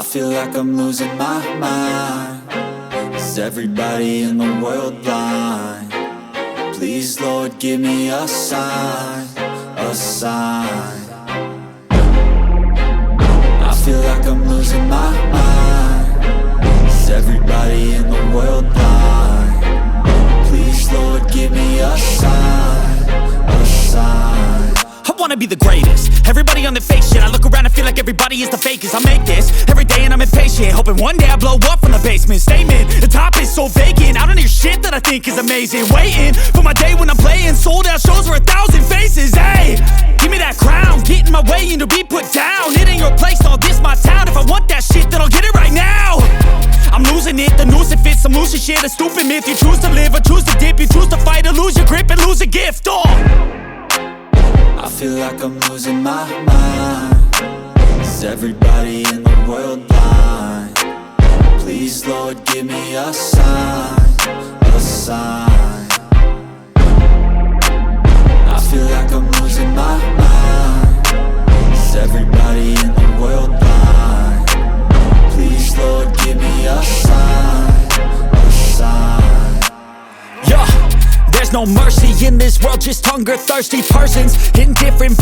I feel like I'm losing my mind. Is everybody in the world blind? Please, Lord, give me a sign, a sign. I feel like I'm losing my mind. Is everybody in the world blind? Please, Lord, give me a sign, a sign. I wanna be the greatest. Everybody on the fake shit. I look around and feel like everybody is the fakest. I make this every day and I'm impatient, hoping one day I blow up from the basement. Statement, the top is so vacant. I don't hear shit that I think is amazing. Waiting for my day when I'm playing sold out shows for 1,000 faces. Hey, give me that crown, get in my way and to be put down. It ain't your place, all this my town. If I want that shit, then I'll get it right now. I'm losing it, the noose it fits. I'm losing shit, a stupid myth. You choose to live or choose to dip. You choose to fight or lose your grip and lose a gift. I feel like I'm losing my mind. Is everybody in the world blind? Please, Lord, give me a sign, a sign. I feel like I'm losing my mind. Is everybody in the world blind? Please, Lord, give me a sign, a sign. Yeah, there's no mercy in this world, just hunger-thirsty persons in different